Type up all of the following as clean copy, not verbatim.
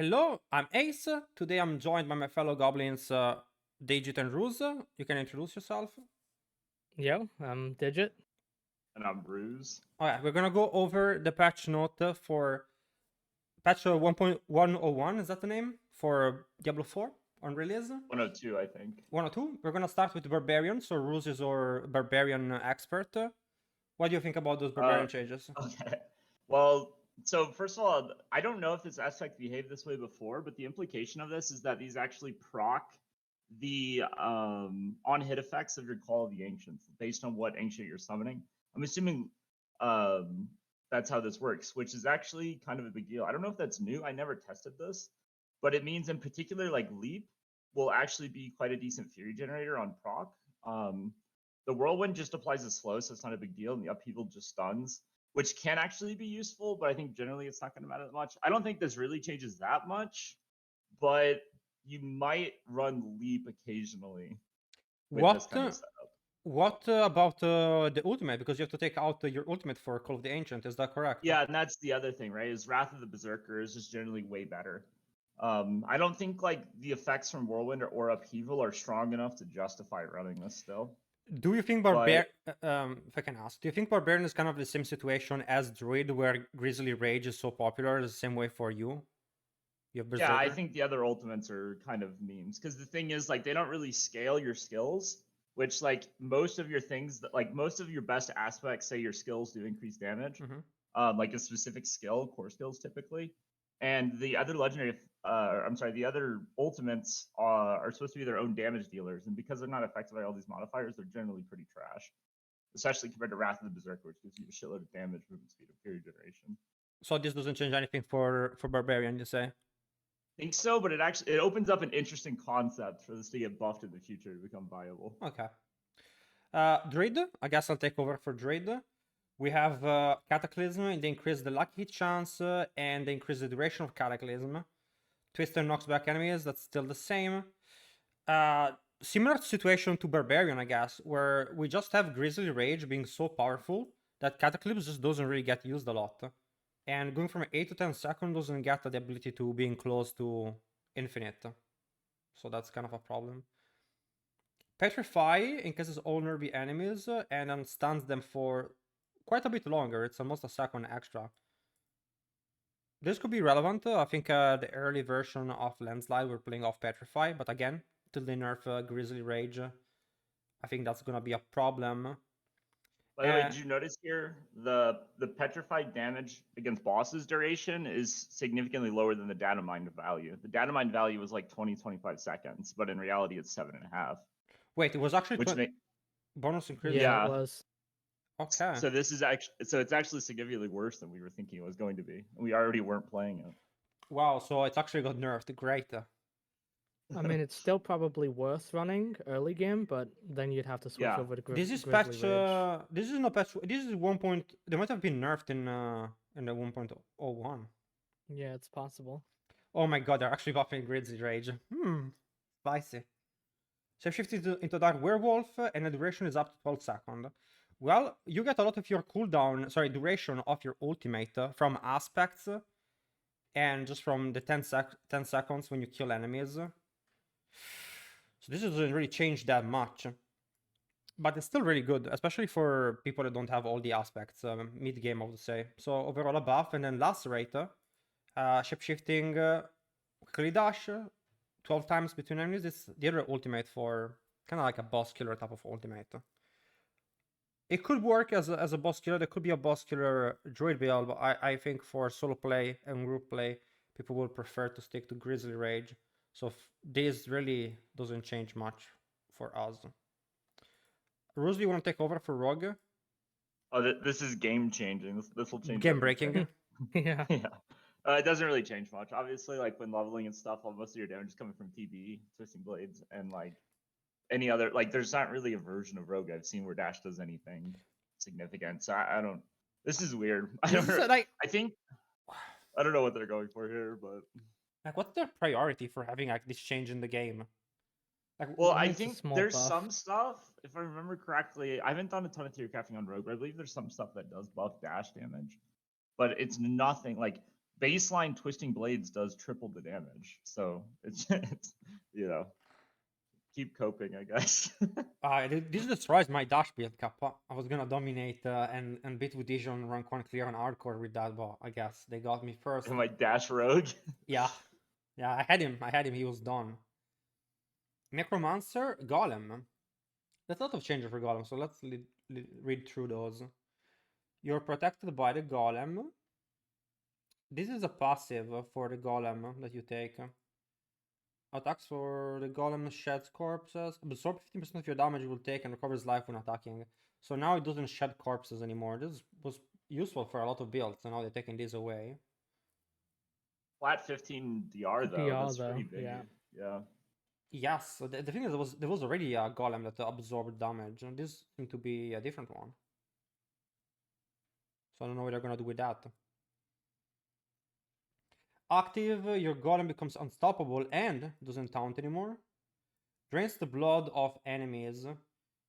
Hello, I'm Ace. Today I'm joined by my fellow goblins, Digit and Ruse. You can introduce yourself. Yo, I'm Digit. And I'm Ruse. Alright, we're gonna go over the patch note for patch 1.101, is that the name? For Diablo 4 on release? 102, I think. 102. We're gonna start with Barbarian, so Ruse is our Barbarian expert. What do you think about those Barbarian changes? Okay. Well, so first of all, I don't know if this aspect behaved this way before, but the implication of this is that these actually proc the on-hit effects of your Call of the Ancients based on what ancient you're summoning. I'm assuming that's how this works, which is actually kind of a big deal. I don't know if that's new. I never tested this, but it means in particular, like Leap will actually be quite a decent Fury generator on proc. The Whirlwind just applies a slow, so it's not a big deal, and the Upheaval just stuns, which can actually be useful, but I think generally it's not going to matter that much. I don't think this really changes that much, but you might run Leap occasionally with this kind of setup. What about the ultimate? Because you have to take out your ultimate for Call of the Ancient, is that correct? Yeah, and that's the other thing, right? Is Wrath of the Berserker is just generally way better. I don't think like the effects from Whirlwind or Upheaval are strong enough to justify running this still. Do you think Barbarian, if I can ask, do you think Barbarian is kind of the same situation as Druid, where Grizzly Rage is so popular, the same way for you? You have Berserker? Yeah, I think the other ultimates are kind of memes, because the thing is, like, they don't really scale your skills, which, like, most of your things, like, most of your best aspects say your skills do increase damage, like a specific skill, core skills typically. And the other legendary, the other ultimates are supposed to be their own damage dealers, and because they're not affected by all these modifiers, they're generally pretty trash, especially compared to Wrath of the Berserker, which gives you a shitload of damage, movement speed, and period generation. So this doesn't change anything for Barbarian, you say? Think so, but it opens up an interesting concept for this to get buffed in the future to become viable. Okay. Druid, I guess I'll take over for Druid. We have Cataclysm, and they increase the lucky hit chance and they increase the duration of Cataclysm. Twister knocks back enemies, that's still the same. Similar situation to Barbarian, I guess, where we just have Grizzly Rage being so powerful that Cataclysm just doesn't really get used a lot. And going from 8 to 10 seconds doesn't get the ability to being close to infinite. So that's kind of a problem. Petrify encases all nervy enemies and then stuns them for quite a bit longer. It's almost a second extra. This could be relevant. I think the early version of Landslide were playing off Petrify, but again, till they nerf Grizzly Rage, I think that's gonna be a problem. By the way, did you notice here the petrified damage against bosses duration is significantly lower than the Datamined value. The Datamined value was like 20-25 seconds, but in reality it's 7.5. Wait, it was actually bonus increase. Yeah, it was. Okay. So this is it's actually significantly worse than we were thinking it was going to be. We already weren't playing it. Wow, so it's actually got nerfed. Great. I mean, it's still probably worth running early game, but then you'd have to switch over to This is Grizzly patch. Rage. This is no patch. This is 1. They might have been nerfed in the 1.01. Yeah, it's possible. Oh my god, they're actually buffing Grizzly Rage. Spicy. Shapeshift into Dark Werewolf, and the duration is up to 12 seconds. Well, you get a lot of your cooldown, duration of your ultimate from aspects, and just from the 10 seconds when you kill enemies. So this doesn't really change that much. But it's still really good, especially for people that don't have all the aspects, mid-game, I would say. So overall a buff, and then Lacerate, Shapeshifting, quickly dash, 12 times between enemies. It's the other ultimate for kind of like a boss killer type of ultimate. It could work as a boss killer. There could be a boss killer Druid build, but I think for solo play and group play, people will prefer to stick to Grizzly Rage. So this really doesn't change much for us. Ruse, do you want to take over for Rogue? Oh, this is game changing. This will change. Game breaking. Yeah. It doesn't really change much. Obviously, like when leveling and stuff, most of your damage is coming from TB, Twisting Blades, and like any other. Like, there's not really a version of Rogue I've seen where Dash does anything significant. So I don't. This is weird. I don't know what they're going for here, but like, what's their priority for having like this change in the game? Like, well, I think there's some stuff. If I remember correctly, I haven't done a ton of tier crafting on Rogue, but I believe there's some stuff that does buff dash damage, but it's nothing like baseline Twisting Blades does triple the damage. So it's keep coping, I guess. This destroys my dash build, Kappa. I was gonna dominate and beat with Vision rank 1 clear on hardcore with that, but I guess they got me first. And my dash rogue. Yeah. Yeah, I had him, he was done. Necromancer, Golem. There's a lot of changes for Golem, so let's read through those. You're protected by the Golem. This is a passive for the Golem that you take. Attacks for the Golem sheds corpses. Absorb 15% of your damage you will take and recovers life when attacking. So now it doesn't shed corpses anymore. This was useful for a lot of builds, and now they're taking this away. Flat 15 DR though. DR That's though, pretty big. yeah. Yes, so the thing is, there was already a Golem that absorbed damage, and this seemed to be a different one. So I don't know what they're gonna do with that. Active, your Golem becomes unstoppable and doesn't taunt anymore. Drains the blood of enemies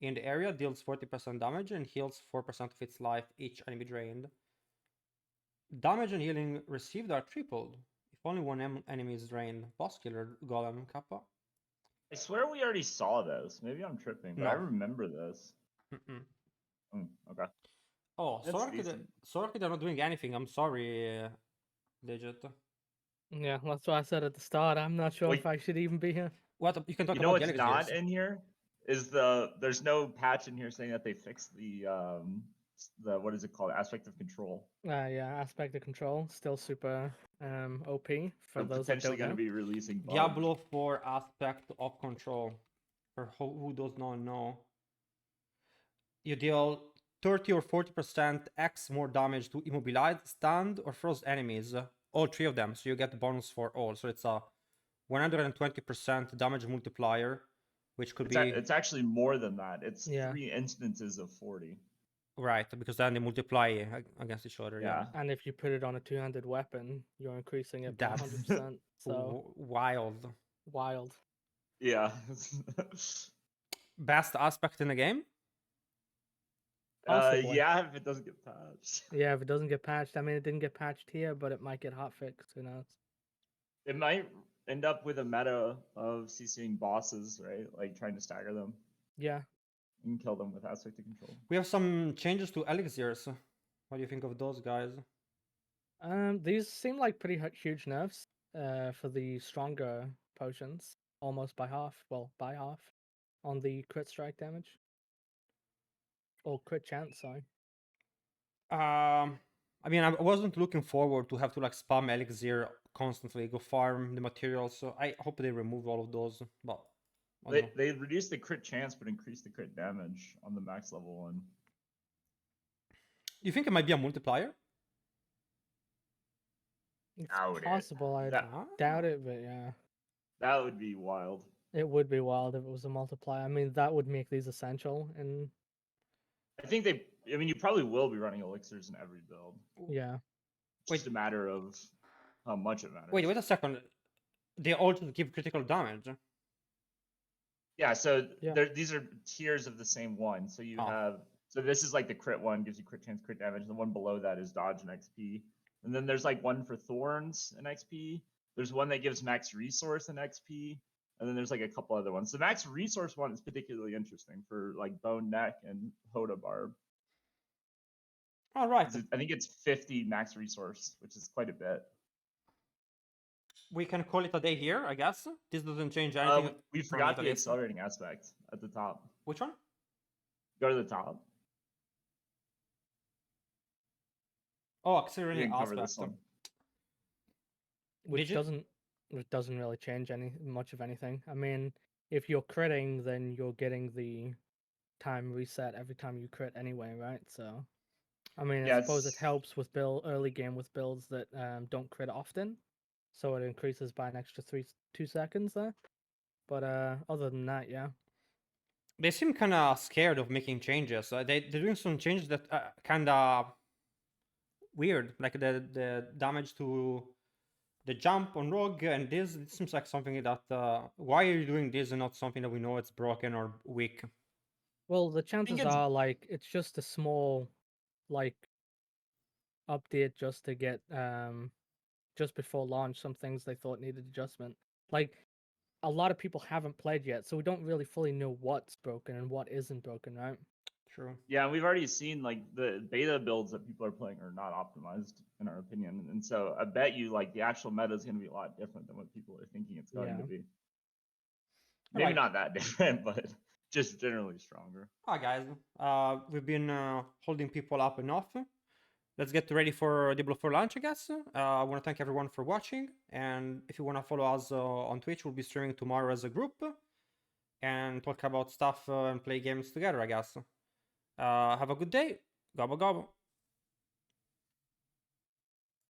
in the area, deals 40% damage, and heals 4% of its life each enemy drained. Damage and healing received are tripled if only one enemy is drained. Boss killer Golem, Kappa. I swear we already saw this. Maybe I'm tripping, but I No. remember this. Okay. Oh, That's sorry, decent. they're not doing anything. I'm sorry, Digit. Yeah, that's what I said at the start. I'm not sure Wait. if I should even be here. What you can talk You know about what's the not elixirs. in here is there's no patch in here saying that they fixed the what is it called, aspect of control. Yeah, aspect of control still super OP for They're those that potentially don't going to know. be releasing bugs. Diablo 4 aspect of control. For who does not know, you deal 30 or 40% X more damage to immobilize, stunned, or froze enemies. All three of them, so you get the bonus for all. So it's a 120% damage multiplier, which could be It's actually more than that. It's Yeah. 3 instances of 40. right, because then they multiply against each other. Yeah, And if you put it on a two-handed weapon, you're increasing it by That's 100%. So wild. wild. Yeah. Best aspect in the game? Possibly. Yeah, if it doesn't get patched. Yeah, if it doesn't get patched. I mean, it didn't get patched here, but it might get hotfixed. Who knows? It might end up with a meta of CCing bosses, right? Like trying to stagger them Yeah. and kill them with aspect of control. We have some changes to elixirs. What do you think of those guys? These seem like pretty huge nerfs. For the stronger potions, almost by half. Well, by half on the crit strike damage or crit chance. Sorry. I mean, I wasn't looking forward to have to like spam elixir constantly, go farm the materials. So I hope they remove all of those. But they reduced the crit chance but increased the crit damage on the max level one. You think it might be a multiplier? It's Doubt it. possible. I doubt it, but yeah. That would be wild. It would be wild if it was a multiplier. I mean, that would make these essential. And I think you probably will be running elixirs in every build. yeah. It's just a matter of how much it matters. Wait a second. They all just give critical damage. Yeah, so these are tiers of the same one. So you have, so this is like the crit one, gives you crit chance, crit damage. The one below that is dodge and XP. And then there's like one for thorns and XP. There's one that gives max resource and XP. And then there's like a couple other ones. The max resource one is particularly interesting for like bone neck and Hoda barb. All right. I think it's 50 max resource, which is quite a bit. We can call it a day here, I guess. This doesn't change anything. We forgot the accelerating aspect at the top. Which one? Go to the top. Oh, accelerating aspect. This one. Which doesn't really change much of anything. I mean, if you're critting, then you're getting the time reset every time you crit anyway, right? So, I mean, I suppose it helps with early game with builds that don't crit often, so it increases by an extra 2 seconds there. But other than that, yeah. They seem kind of scared of making changes. They're doing some changes that are kind of weird, like the damage to the jump on rogue, and this it seems like something that why are you doing this and not something that we know it's broken or weak? Well, the chances are like it's just a small like update just to get just before launch some things they thought needed adjustment. Like, a lot of people haven't played yet, so we don't really fully know what's broken and what isn't broken, right? True. Yeah, and we've already seen like the beta builds that people are playing are not optimized in our opinion, and so I bet you like the actual meta is going to be a lot different than what people are thinking it's going to be. Maybe not that different, but just generally stronger. Alright, guys. We've been holding people up enough. Let's get ready for Diablo 4 launch, I guess. I want to thank everyone for watching, and if you want to follow us on Twitch, we'll be streaming tomorrow as a group and talk about stuff and play games together, I guess. Have a good day. Gobble gobble.